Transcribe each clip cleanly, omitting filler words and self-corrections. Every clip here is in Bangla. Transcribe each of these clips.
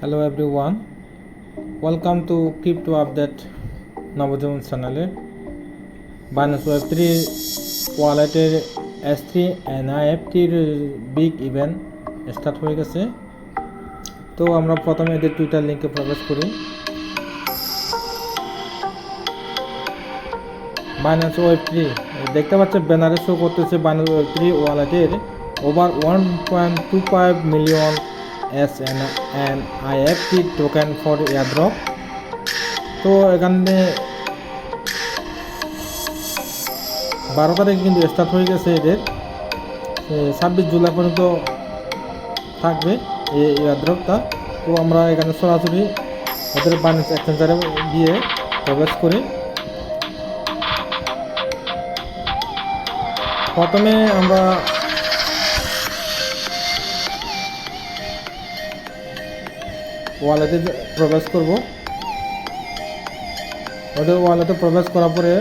Hello everyone, welcome to Crypto Update নবজীবন চ্যানেলে। Binance Web3 ওয়ালেটের S3 NIFTর বিগ ইভেন্ট স্টার্ট হয়ে গেছে। তো আমরা প্রথমে এদের টুইটার লিঙ্কে প্রবেশ করি। Binance Web3 দেখতে পাচ্ছেন ব্যানারে শো করতেছে Binance Web3 ওয়ালেটের over 1.25 million SNIFT token for airdrop. তো এখানে 12 তারিখে কিন্তু স্টার্ট হয়ে গেছে এদের, 26 জুলাই পর্যন্ত থাকবে এই এয়ারড্রপটা। তো আমরা এখানে সরাসরি ওদের বাইন্যান্স এক্সচেঞ্জারে গিয়ে প্রবেশ করি। প্রথমে আমরা ওয়ালেটে প্রবেশ করব। ওদের ওয়ালেটে প্রবেশ করার পরে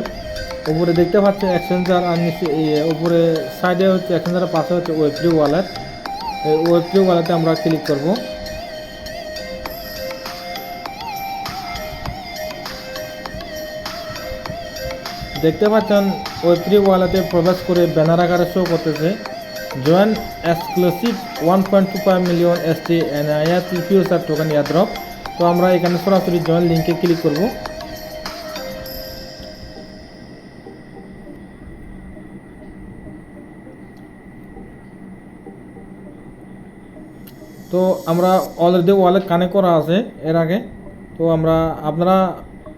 উপরে দেখতে পাচ্ছেন এক্সচেঞ্জার, আর নিচে উপরে সাইডে হচ্ছে এক্সচেঞ্জারের পাশে হচ্ছে Web3 ওয়ালেট। এই Web3 ওয়ালেটে আমরা ক্লিক করব। দেখতে পাচ্ছেন Web3 ওয়ালেটে প্রবেশ করে ব্যানার আকারে শো করতেছে join exclusive 1.25 million ST NIFT future token airdrop. তো আমরা এখানে সরাসরি জয়েন লিঙ্কে ক্লিক করব। তো আমরা অলরেডি ওয়ালেট কানেক্ট করা আছে এর আগে। তো আপনারা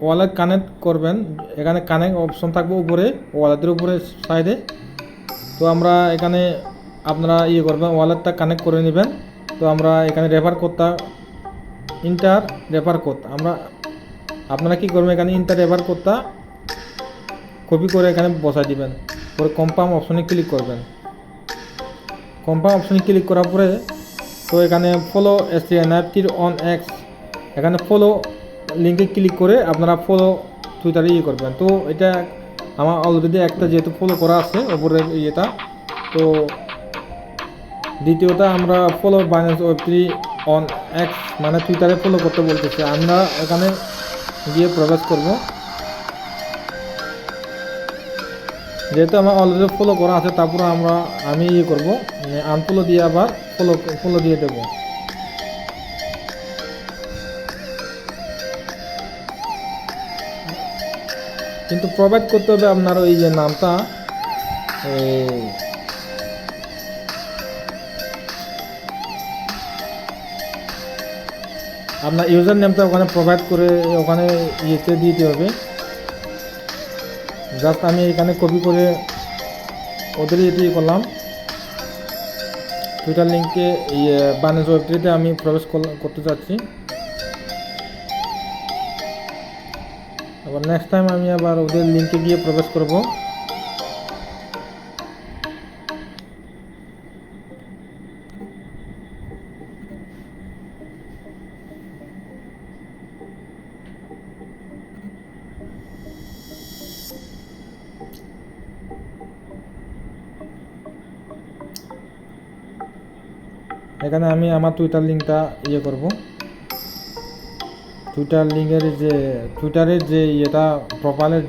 ওয়ালেট কানেক্ট করবেন, এখানে কানেক্ট অপশন থাকবে উপরে ওয়ালেটের উপরে সাইডে। তো আমরা এখানে আপনারা করবেন, ওয়ালেটটা কানেক্ট করে নেবেন। তো আমরা এখানে রেফার কোডটা ইন্টার রেফার কোড আপনারা কি করবেন, এখানে ইন্টার রেফার কোডটা কপি করে এখানে বসাই দিবেন। পরে কনফার্ম অপশনে ক্লিক করবেন। কনফার্ম অপশনে ক্লিক করার পরে তো এখানে ফলো ST অন এক্স, এখানে ফলো লিঙ্কে ক্লিক করে আপনারা ফলো টুইটারে করবেন। তো এটা আমার অলরেডি একটা যেহেতু ফলো করা আছে ওপরের ইয়েটা। তো দ্বিতীয়টা আমরা follow Binance Web3 on x মানে টুইটারে ফলো করতে বলতেছে। আমরা এখানে গিয়ে প্রবেশ করব। যেহেতু আমার অলরেডি ফলো করা আছে, তারপরে আমি করব আনফলো দিয়ে আবার ফলো দিয়ে দেব। কিন্তু প্রোভাইড করতে হবে আপনার ওই যে নামটা, আপনার ইউজার নেমটা ওখানে প্রোভাইড করে ওখানে ইয়েতে দিতে হবে। জাস্ট আমি এখানে কপি করে ওদের ইয়েতে করলাম। টুইটার লিঙ্কে Binance Web3 আমি প্রবেশ করতে চাচ্ছি। আবার নেক্সট টাইম আমি আবার ওদের লিঙ্কে গিয়ে প্রবেশ করব। এখানে আমি আমার টুইটার লিঙ্কটা করব। টুইটারের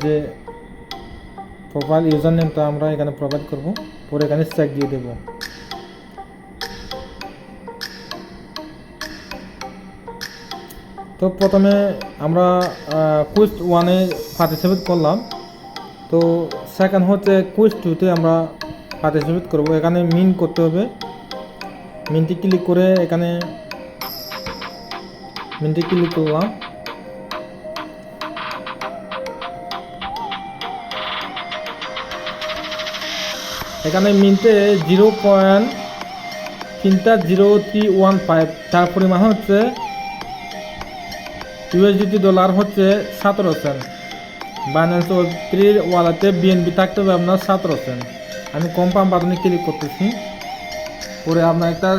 যে প্রোফাইল ইউজার নেমটা আমরা এখানে প্রোভাইড করব। পরে এখানে চেক দিয়ে দেব। তো প্রথমে আমরা কুইজ 1-এ পার্টিসিপেট করলাম। তো সেকেন্ড হচ্ছে কুইজ 2-তে আমরা পার্টিসিপেট করব। এখানে মিন করতে হবে। মিনটি ক্লিক করে এখানে মিনটি ক্লিক করলাম। এখানে মিনটে 0.0315 তার পরিমাণ হচ্ছে USDT ডলার হচ্ছে 17 সেন্ট। Binance Web3 ওয়ালেটে BNB থাকতে হবে আপনার 17 সেন্ট। আমি কনফার্ম বাটনে ক্লিক করতেছি। পরে আপনার একটা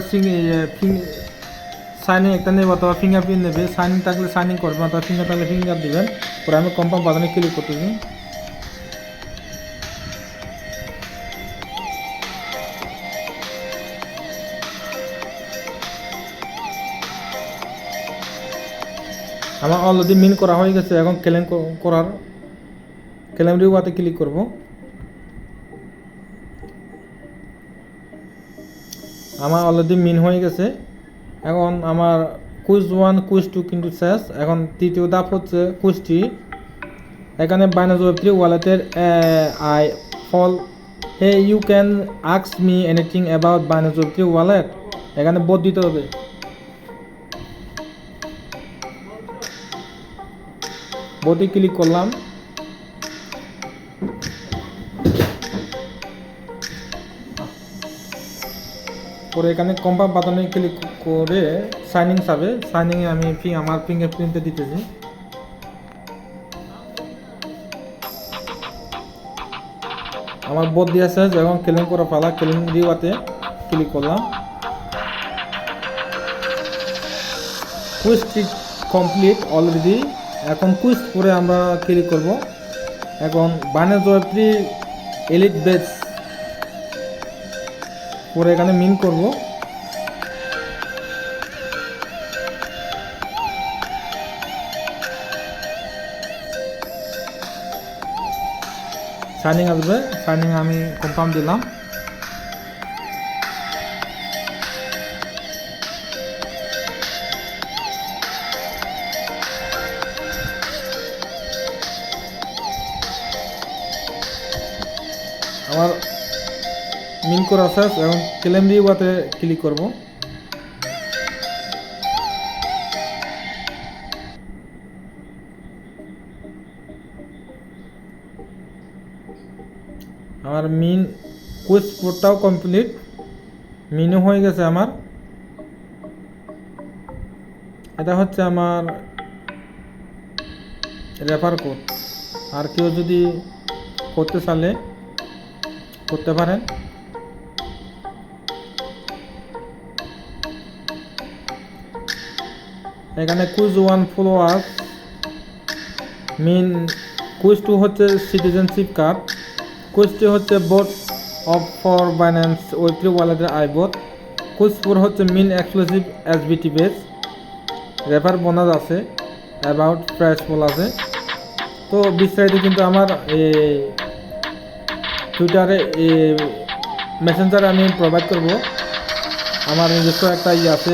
সাইনিং একটা নেবে অথবা ফিঙ্গারপ্রিন্ট নেবে। সাইনিং থাকলে সাইনিং করবেন অথবা ফিঙ্গার থাকলে ফিঙ্গার দেবেন। পরে আমি কনফার্ম বাটনে ক্লিক করতেছি। আমার অলরেডি মিন করা হয়ে গেছে। এখন ক্লেম রিওয়ার্ডে ক্লিক করব। আমার অলরেডি মিন হয়ে গেছে। এখন আমার কুইজ 1 কুইজ 2 কিন্তু শেষ। এখন তৃতীয় ধাপ হচ্ছে কুইজ 3। এখানে বাইনান্স ওয়েব 3 ওয়ালেটের আই ফল হে you can ask me anything about Binance web 3 wallet. এখানে বোধ দিতে হবে। বোধে ক্লিক করলাম। পরে এখানে কনফার্ম বাটনে ক্লিক করে সাইনিং যাবে। সাইনিংয়ে আমি আমার ফিঙ্গারপ্রিন্টে দিতেছি। আমার বোধ দিয়ে শেষ। এখন ক্লেম করা পালা। ক্লেম রিওয়ার্ডে ক্লিক করলাম। Quiz complete already. এখন কুইজ পরে আমরা ক্লিক করব। এখন বাইনান্স ওয়েব 3 এলিট বেস পরে এখানে মিন করব। সাইনিং আসবে। সাইনিং আমি কনফার্ম দিলাম। আমার মিন করা শেষ। এখন ক্লেম রিওয়ার্ডে ক্লিক করব। আমার মিন কুইজ পোর্টটাও কমপ্লিট। মিনও হয়ে গেছে আমার। এটা হচ্ছে আমার রেফার কোড। আর কেউ যদি করতে চাইলে করতে পারেন। এখানে কুইজ 1 ফলোয়ার্স মিন, কুইজ 2 হচ্ছে সিটিজেনশিপ কার্ড, কুইজ 3 হচ্ছে bot of for Binance web 3 ওয়ালেটের আইবোট, কুইজ 4 হচ্ছে mean exclusive SBT base, refer bonus আছে, অ্যাবাউট প্রাইস পোল আছে। তো বিস্তারিত কিন্তু আমার টুইটারে মেসেঞ্জারে আমি প্রোভাইড করব। আমার নিজস্ব একটা আছে,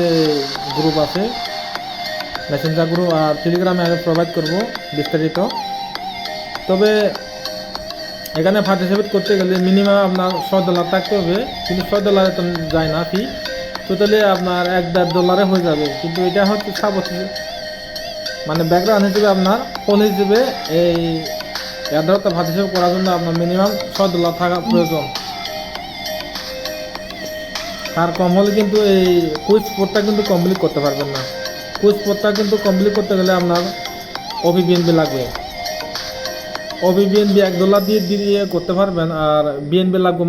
গ্রুপ আছে, মেসেঞ্জার গ্রুপ, আর টেলিগ্রামে আমি প্রোভাইড করব বিস্তারিত। তবে এখানে পার্টিসিপেট করতে গেলে মিনিমাম আপনার $100 থাকতে হবে। কিন্তু $100 তো যায় না ফি, টোটালি আপনার $1-1.5 হয়ে যাবে। কিন্তু এটা হচ্ছে মানে ব্যাকগ্রাউন্ড হিসেবে আপনার ফোন হিসেবে এই এয়ারড্রপটা পার্টিসিপেট করার জন্য আপনার মিনিমাম $100 থাকা প্রয়োজন। তার কম হলে কিন্তু এই কুইজ পোর্টটা কিন্তু কমপ্লিট করতে পারবেন না। কুইজ পোর্টটা কিন্তু কমপ্লিট করতে গেলে আপনার ওবিবিএনবি লাগবে। ওবিবিএনবি $1 দিয়ে করতে পারবেন, আর বিএনবি লাগবে